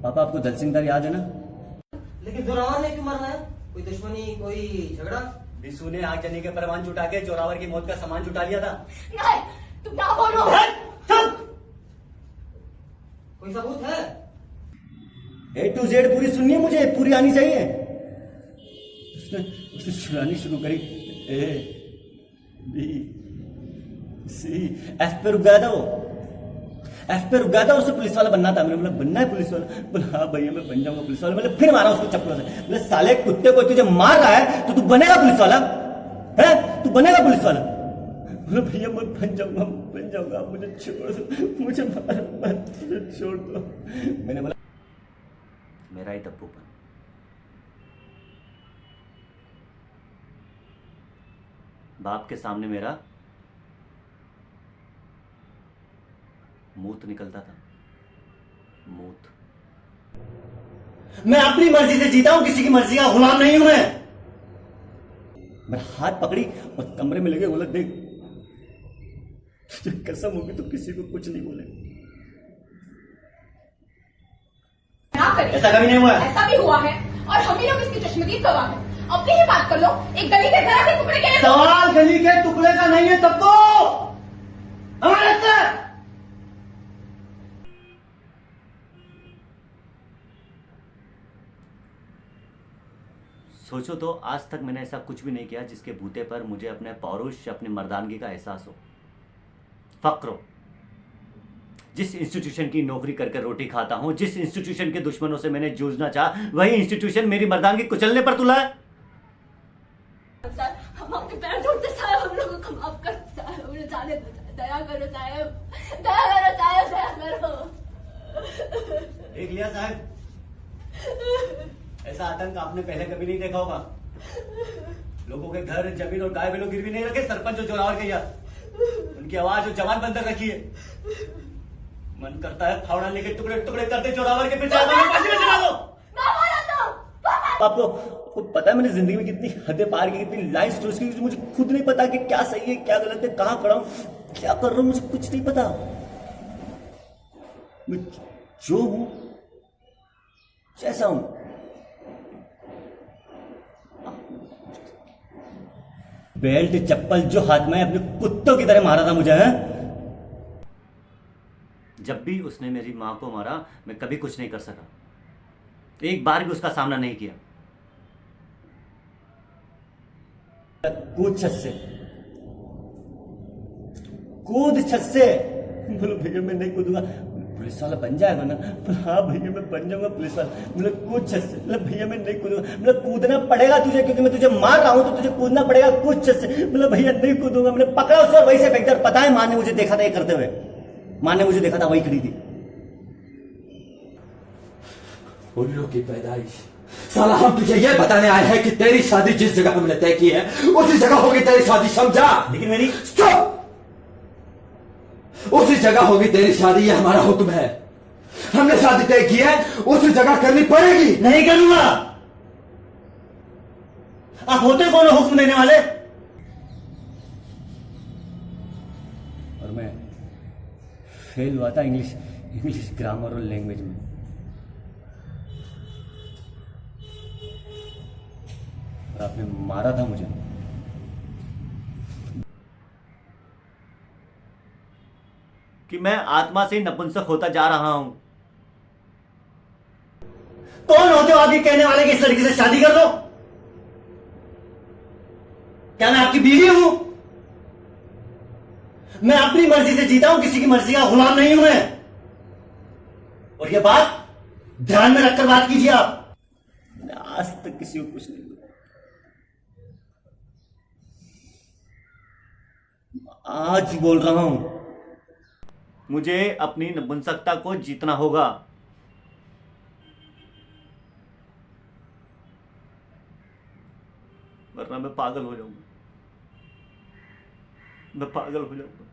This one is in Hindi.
पापा आपको दल सिंह दर याद है ना? लेकिन जोरावर ने क्यों मरना है? कोई दुश्मनी, कोई झगड़ा? बिशु ने आग जनी के परवान जुटा के जोरावर की मौत का सामान जुटा लिया था। नहीं, तुम ना बोलो। कोई सबूत है? A to Z पूरी सुननी है मुझे, पूरी आनी चाहिए। उसने सुनानी शुरू करी। A B C F पे रुक गया था वो। F पे रुक गया था, उसे पुलिस वाला बनना था। मैंने बोला बनना है पुलिस वाला? बोला हाँ भैया मैं बन जाऊंगा पुलिस वाला। मैंने फिर मारा उसको चप्पलों से। बोले साले कुत्ते को तुझे मार रहा है तो तू बनेगा पुलिस वाला है? तू बनेगा पुलिस वाला? बोले भैया मैं बन जाऊंगा, मुझे छोड़ दो, मुझे मारो मत, मुझे छोड़ दो। मैंने बोला मेरा ही तब्बूपन। बाप के सामने मेरा मूत निकलता था, मूत। मैं अपनी मर्जी से जीता हूं, किसी की मर्जी का गुलाम नहीं हूं मैं हाथ पकड़ी और कमरे में लगे, बोला देख तुझे कसम होगी तो किसी को कुछ नहीं बोले। ऐसा कभी नहीं हुआ। ऐसा भी हुआ है और हम ही लोग इसकी चश्मदीद गवाह हैं। अपनी ही बात कर लो। एक गली के जरा के टुकड़े के लिए सवाल गली के टुकड़े का नहीं है, तब तो हमारे सोचो तो आज तक मैंने ऐसा कुछ भी नहीं किया जिसके बूते पर मुझे अपने पौरुष, अपनी मर्दानगी का एहसास हो, फक्र हो। जिस इंस्टीट्यूशन की नौकरी करके रोटी खाता हूं, जिस इंस्टीट्यूशन के दुश्मनों से मैंने जूझना चाहा, वही इंस्टीट्यूशन मेरी मर्दानगी कुचलने पर तुला है। हम आपके पैर जोड़ते साहब, हम लोगों को माफ कर साहब, उन्हें जाने दो, दया करो साहब, दया करो साहब, दया करो। देख लिया साहब, ऐसा आतंक आपने पहले कभी नहीं देखा होगा। लोगों के घर, जमीन और गाय बैलों गिरवी नहीं रखे सरपंच और जोरावर के यार। उनकी आवाज और जवान बंद रखी है। मन करता है फावड़ा लेके टुकड़े टुकड़े करते जोरावर के पीछे फांसी में चला दो। आपको पता है मैंने जिंदगी में कितनी हदें पार की, कितनी लाइफ क्रॉस की, मुझे खुद नहीं पता कि क्या सही है क्या गलत है, कहां खड़ा हूं, क्या कर रहा हूं, मुझे कुछ नहीं पता। मैं जो हूं जैसा हूं। बेल्ट चप्पल जो हाथ में अपने कुत्तों की तरह मारा था मुझे है? जब भी उसने मेरी मां को मारा मैं कभी कुछ नहीं कर सका, एक बार भी उसका सामना नहीं किया। कूद छत से, कूद छत से। बोलो भैया मैं नहीं कूदूंगा, पुलिस वाला बन जाएगा ना? हाँ भैया मैं बन जाऊंगा पुलिस वाला। बोले कूद छत से। बोले भैया मैं नहीं कूदूंगा। बोले कूदना पड़ेगा तुझे, क्योंकि मैं तुझे मार रहा हूं तो तुझे कूदना पड़ेगा, कूद छत से। बोले भैया नहीं कूदूंगा। मैंने पकड़ा उसे और वहीं से फेंक दिया। पता है मां ने मुझे देखा था ये करते हुए, मां ने मुझे देखा था, वही खड़ी थी। उल्लू की पैदाइश। साला हम तुझे यह बताने आए हैं कि तेरी शादी जिस जगह हमने तय की है उसी जगह होगी तेरी शादी, समझा? लेकिन मेरी चुप! उसी जगह होगी तेरी शादी, यह हमारा हुक्म है। हमने शादी तय की है, उसी जगह करनी पड़ेगी। नहीं करूंगा। आप होते कौन हो हुक्म देने वाले? और मैं फेल हुआ था इंग्लिश ग्रामर और लैंग्वेज में। और आपने मारा था मुझे। कि मैं आत्मा से नपुंसक होता जा रहा हूं। कौन होते हो आगे कहने वाले कि इस लड़की से शादी कर लो? क्या मैं आपकी बीवी हूं? मैं अपनी मर्जी से जीता हूं, किसी की मर्जी का गुलाम नहीं हूं मैं। और ये बात ध्यान में रखकर बात कीजिए आप। मैंने आज तक किसी को कुछ नहीं बोला, आज बोल रहा हूं। मुझे अपनी नपुंसकता को जीतना होगा। वरना मैं पागल हो जाऊंगा, मैं पागल हो जाऊंगा।